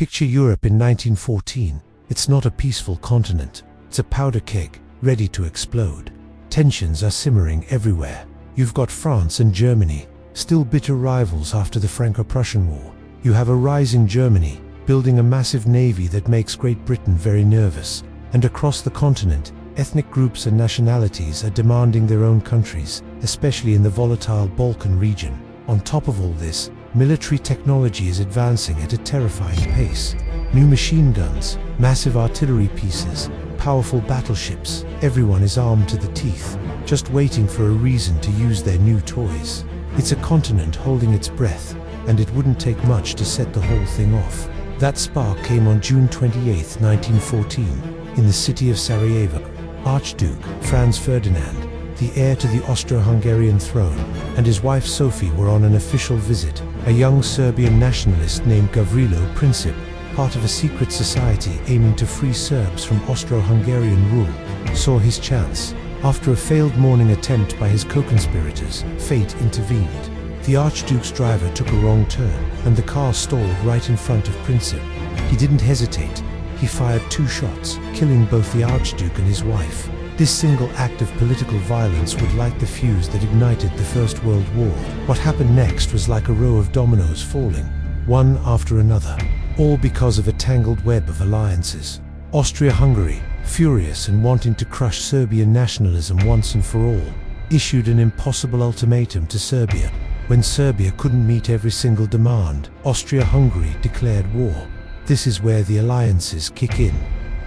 Picture Europe in 1914. It's not a peaceful continent. It's a powder keg, ready to explode. Tensions are simmering everywhere. You've got France and Germany, still bitter rivals after the Franco-Prussian War. You have a rising Germany, building a massive navy that makes Great Britain very nervous. And across the continent, ethnic groups and nationalities are demanding their own countries, especially in the volatile Balkan region. On top of all this, military technology is advancing at a terrifying pace. New machine guns, massive artillery pieces, powerful battleships. Everyone is armed to the teeth, just waiting for a reason to use their new toys. It's a continent holding its breath, and it wouldn't take much to set the whole thing off. That spark came on June 28, 1914, in the city of Sarajevo. Archduke Franz Ferdinand, the heir to the Austro-Hungarian throne, and his wife Sophie were on an official visit. A young Serbian nationalist named Gavrilo Princip, part of a secret society aiming to free Serbs from Austro-Hungarian rule, saw his chance. After a failed morning attempt by his co-conspirators, fate intervened. The Archduke's driver took a wrong turn, and the car stalled right in front of Princip. He didn't hesitate. He fired 2 shots, killing both the Archduke and his wife. This single act of political violence would light the fuse that ignited the First World War. What happened next was like a row of dominoes falling, one after another, all because of a tangled web of alliances. Austria-Hungary, furious and wanting to crush Serbian nationalism once and for all, issued an impossible ultimatum to Serbia. When Serbia couldn't meet every single demand, Austria-Hungary declared war. This is where the alliances kick in.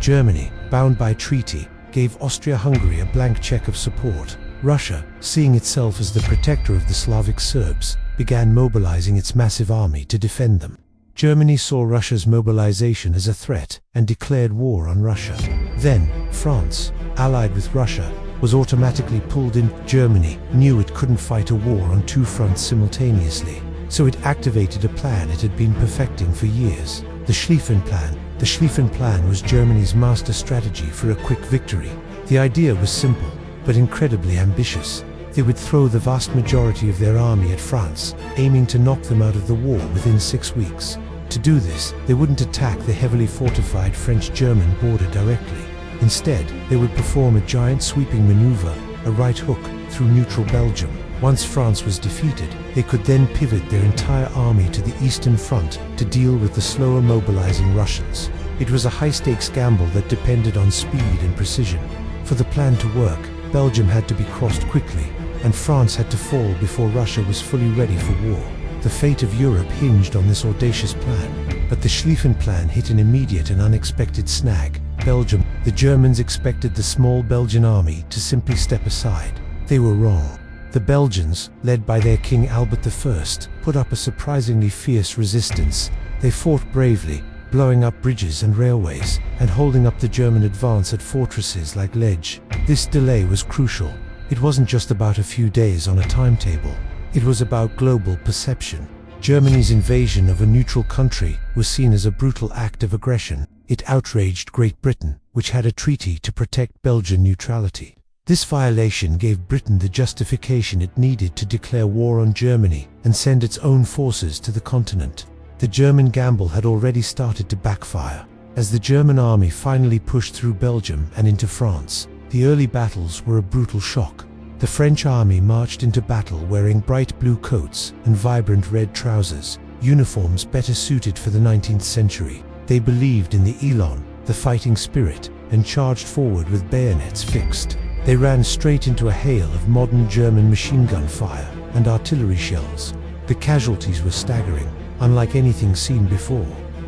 Germany, bound by treaty, gave Austria-Hungary a blank check of support. Russia, seeing itself as the protector of the Slavic Serbs, began mobilizing its massive army to defend them. Germany saw Russia's mobilization as a threat and declared war on Russia. Then, France, allied with Russia, was automatically pulled in. Germany knew it couldn't fight a war on 2 fronts simultaneously, so it activated a plan it had been perfecting for years. The Schlieffen Plan. The Schlieffen Plan was Germany's master strategy for a quick victory. The idea was simple, but incredibly ambitious. They would throw the vast majority of their army at France, aiming to knock them out of the war within 6 weeks. To do this, they wouldn't attack the heavily fortified French-German border directly. Instead, they would perform a giant sweeping maneuver, a right hook, through neutral Belgium. Once France was defeated, they could then pivot their entire army to the Eastern Front to deal with the slower mobilizing Russians. It was a high-stakes gamble that depended on speed and precision. For the plan to work, Belgium had to be crossed quickly, and France had to fall before Russia was fully ready for war. The fate of Europe hinged on this audacious plan. But the Schlieffen Plan hit an immediate and unexpected snag. Belgium. The Germans expected the small Belgian army to simply step aside. They were wrong. The Belgians, led by their King Albert I, put up a surprisingly fierce resistance. They fought bravely, blowing up bridges and railways, and holding up the German advance at fortresses like Lege. This delay was crucial. It wasn't just about a few days on a timetable. It was about global perception. Germany's invasion of a neutral country was seen as a brutal act of aggression. It outraged Great Britain, which had a treaty to protect Belgian neutrality. This violation gave Britain the justification it needed to declare war on Germany and send its own forces to the continent. The German gamble had already started to backfire. As the German army finally pushed through Belgium and into France, the early battles were a brutal shock. The French army marched into battle wearing bright blue coats and vibrant red trousers, uniforms better suited for the 19th century. They believed in the Elan, the fighting spirit, and charged forward with bayonets fixed. They ran straight into a hail of modern German machine gun fire and artillery shells. The casualties were staggering, unlike anything seen before.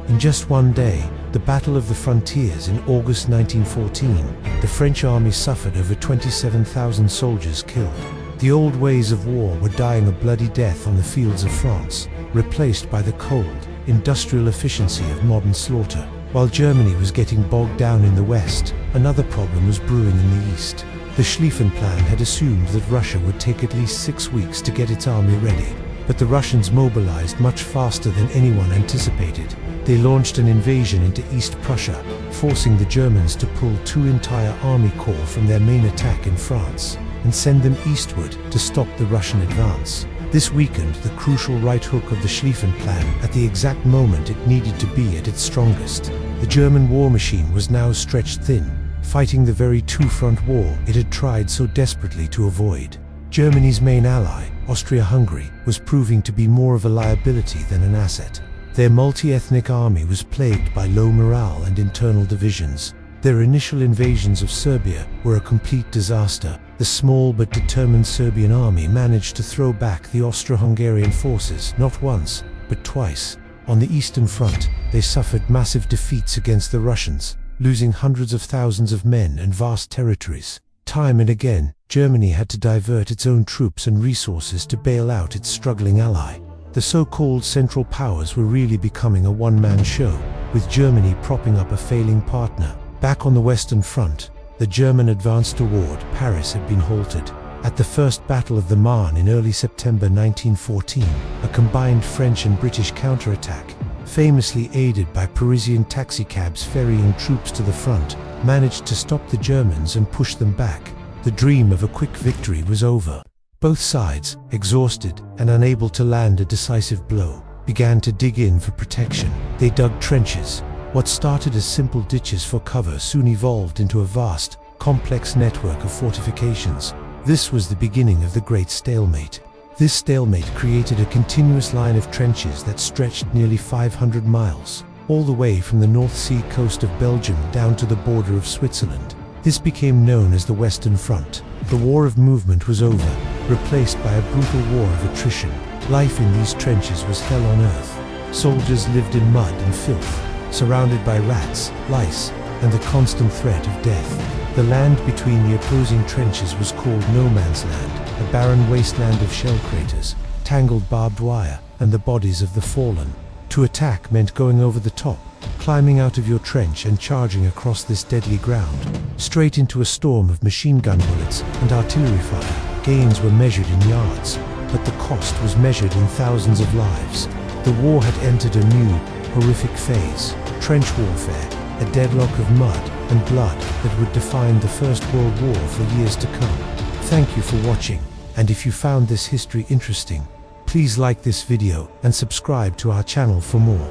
In just one day, the Battle of the Frontiers in August 1914, the French army suffered over 27,000 soldiers killed. The old ways of war were dying a bloody death on the fields of France, replaced by the cold, industrial efficiency of modern slaughter. While Germany was getting bogged down in the west, another problem was brewing in the east. The Schlieffen Plan had assumed that Russia would take at least 6 weeks to get its army ready. But the Russians mobilized much faster than anyone anticipated. They launched an invasion into East Prussia, forcing the Germans to pull 2 entire army corps from their main attack in France and send them eastward to stop the Russian advance. This weakened the crucial right hook of the Schlieffen plan at the exact moment it needed to be at its strongest. The German war machine was now stretched thin, fighting the very two-front war it had tried so desperately to avoid. Germany's main ally, Austria-Hungary, was proving to be more of a liability than an asset. Their multi-ethnic army was plagued by low morale and internal divisions. Their initial invasions of Serbia were a complete disaster. The small but determined Serbian army managed to throw back the Austro-Hungarian forces not once, but twice. On the Eastern Front, they suffered massive defeats against the Russians, losing hundreds of thousands of men and vast territories. Time and again, Germany had to divert its own troops and resources to bail out its struggling ally. The so-called Central Powers were really becoming a one-man show, with Germany propping up a failing partner. Back on the Western Front, the German advance toward Paris had been halted. At the First Battle of the Marne in early September 1914, a combined French and British counterattack, famously aided by Parisian taxicabs ferrying troops to the front, managed to stop the Germans and push them back. The dream of a quick victory was over. Both sides, exhausted and unable to land a decisive blow, began to dig in for protection. They dug trenches. What started as simple ditches for cover soon evolved into a vast, complex network of fortifications. This was the beginning of the Great Stalemate. This stalemate created a continuous line of trenches that stretched nearly 500 miles, all the way from the North Sea coast of Belgium down to the border of Switzerland. This became known as the Western Front. The war of movement was over, replaced by a brutal war of attrition. Life in these trenches was hell on earth. Soldiers lived in mud and filth, surrounded by rats, lice, and the constant threat of death. The land between the opposing trenches was called no man's land, a barren wasteland of shell craters, tangled barbed wire, and the bodies of the fallen. To attack meant going over the top, climbing out of your trench and charging across this deadly ground, straight into a storm of machine gun bullets and artillery fire. Gains were measured in yards, but the cost was measured in thousands of lives. The war had entered a new, horrific phase, trench warfare, a deadlock of mud and blood that would define the First World War for years to come. Thank you for watching, and if you found this history interesting, please like this video and subscribe to our channel for more.